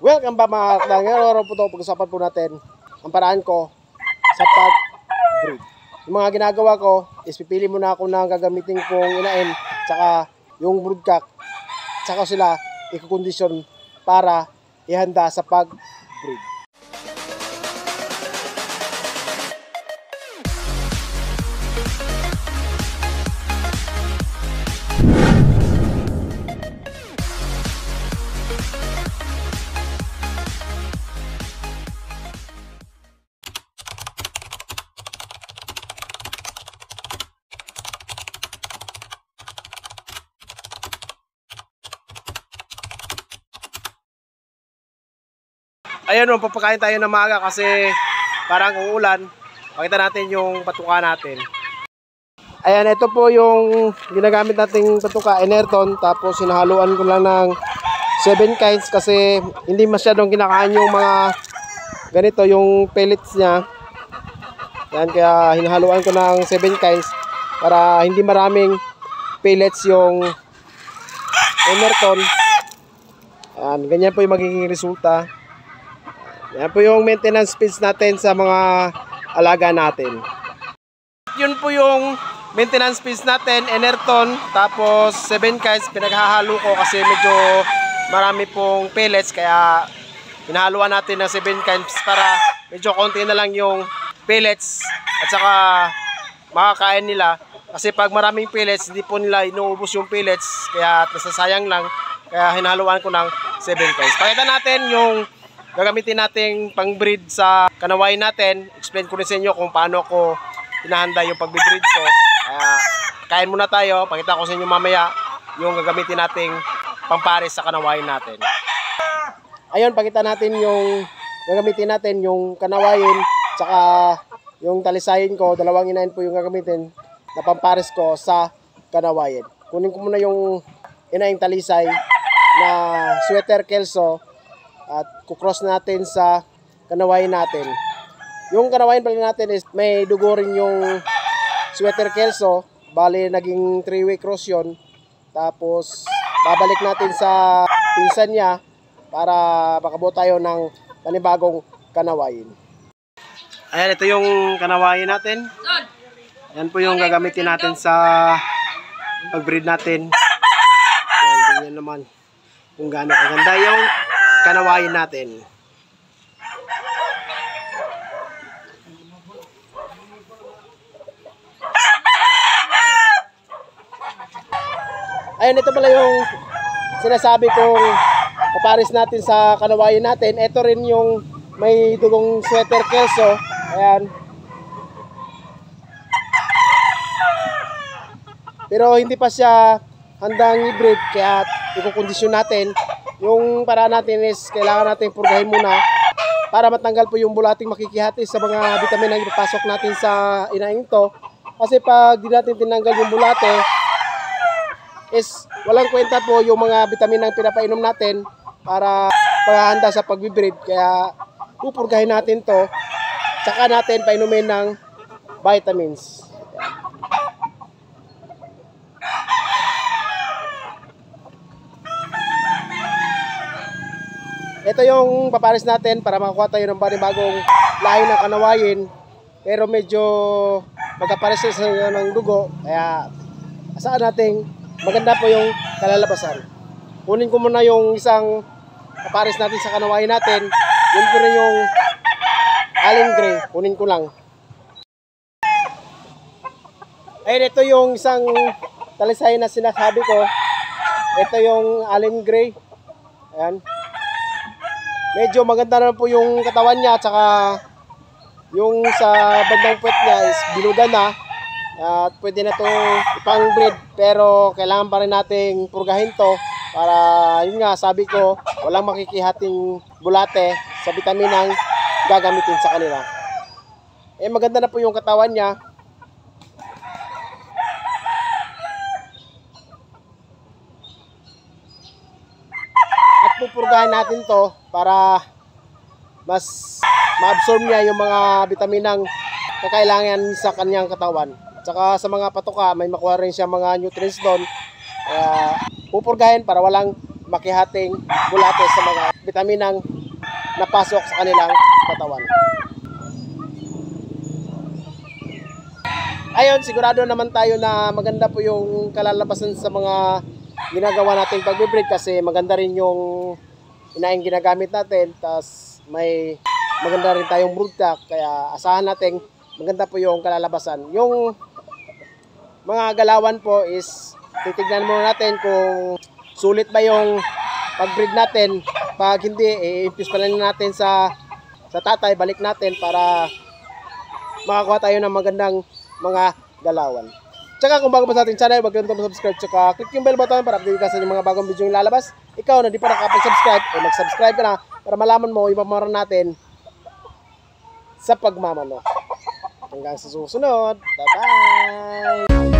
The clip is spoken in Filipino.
Welcome back mga kakdang. Ngayon araw po ito, pag-usapan po natin ang paraan ko sa pag-breed. Yung mga ginagawa ko is pipili muna ako ng gagamitin kong inain tsaka yung broodcock tsaka sila ikukondisyon para ihanda sa pag-breed. Ayan o, papakain tayo ng maaga kasi parang uulan. Pakita natin yung patuka natin. Ayan, ito po yung ginagamit nating patuka, Enerton. Tapos hinahaluan ko lang ng 7 kinds kasi hindi masyadong kinakain yung mga ganito, yung pellets niya. Ayan, kaya hinahaluan ko ng 7 kinds para hindi maraming pellets yung Enerton. Ayan, ganyan po yung magiging resulta. Yan po yung maintenance feeds natin sa mga alaga natin. Yun po yung maintenance feeds natin, Enerton, tapos 7 kinds, pinaghahalo ko kasi medyo marami pong pellets, kaya hinahaluan natin ng 7 kinds para medyo konti na lang yung pellets at saka makakain nila. Kasi pag maraming pellets, hindi po nila inuubos yung pellets, kaya nasasayang lang, kaya hinahaluan ko ng 7 kinds. Pakita natin yung gagamitin nating pang-breed sa kanaway natin. Explain ko rin sa inyo kung paano ko hinahanda yung pag-breed ko. Kain muna tayo. Pakita ko sa inyo mamaya yung gagamitin nating pampares sa kanaway natin. Ayun, pakita natin yung gagamitin natin, yung kanawayin tsaka yung talisayin ko. Dalawang inain po yung gagamitin na pampares ko sa kanawayin. Kunin ko muna yung inaing talisay na sweater kelso at kukross natin sa kanawain natin. Yung kanawain pala natin is may dugo rin yung sweater kelso. Bali naging 3-way cross yun. Tapos babalik natin sa pinsan niya para makabuo tayo ng panibagong kanawain. Ayan, ito yung kanawain natin. Ayan po yung gagamitin natin sa pag-breed natin. Ayan, ganyan naman kung gaano kaganda yung kanawain natin. Ayun, ito pala yung sinasabi kong papares natin sa kanawain natin. Ito rin yung may dugong sweater kelso. Ayan. Pero hindi pa siya handang i-breed, kaya ikukondisyon natin. Yung paraan natin is kailangan natin purgahin muna para matanggal po yung bulating makikihati sa mga vitamin na ipapasok natin sa inaing to. Kasi pag di natin tinanggal yung bulate is walang kwenta po yung mga vitamin na pinapainom natin para paghahanda sa pagbibreed. Kaya pupurgahin natin to, tsaka natin painumin ng vitamins. Ito yung papares natin para makakuha tayo ng panibagong lahi ng kanawayin. Pero medyo magkapares sa ng dugo. Kaya asaan natin maganda po yung kalalabasan. Kunin ko muna yung isang papares natin sa kanawayin natin. Yun po rin yung Allen Gray. Kunin ko lang. Ayun, ito yung isang talisay na sinasabi ko. Ito yung Allen Gray. Ayan. Medyo maganda na po yung katawan niya, tsaka yung sa bandang puwet niya is bilugan na. At pwede na itong ipang-breed, pero kailangan pa rin nating purgahin to para, yun nga, sabi ko, walang makikihating bulate sa vitaminang gagamitin sa kanila. Eh, maganda na po yung katawan niya. At pupurgahin natin to para mas ma-absorb niya yung mga vitaminang kakailangan sa kanyang katawan. Tsaka sa mga patuka, may makuha rin siya mga nutrients doon. Kaya pupurgahin para walang makihating bulate sa mga vitaminang napasok sa kanilang katawan. Ayun, sigurado naman tayo na maganda po yung kalalabasan sa mga ginagawa nating pagbibreed kasi maganda rin yung inaing ginagamit natin, tas may maganda rin tayong broodcock, kaya asahan natin maganda po yung kalalabasan. Yung mga galawan po is titignan muna natin kung sulit ba yung pagbreed natin. Pag hindi, i-infuse pa lang natin sa tatay, balik natin para makakuha tayo ng magandang mga galawan. Tsaka kung bago pa sa ating channel, huwag kalimutan mag-subscribe, tsaka click yung bell button para update ka sa mga bagong video yung lalabas. Ikaw na di pa nakapag-subscribe, mag-subscribe ka na para malaman mo yung pamamaraan natin sa pagmamano. Hanggang sa susunod. Bye-bye!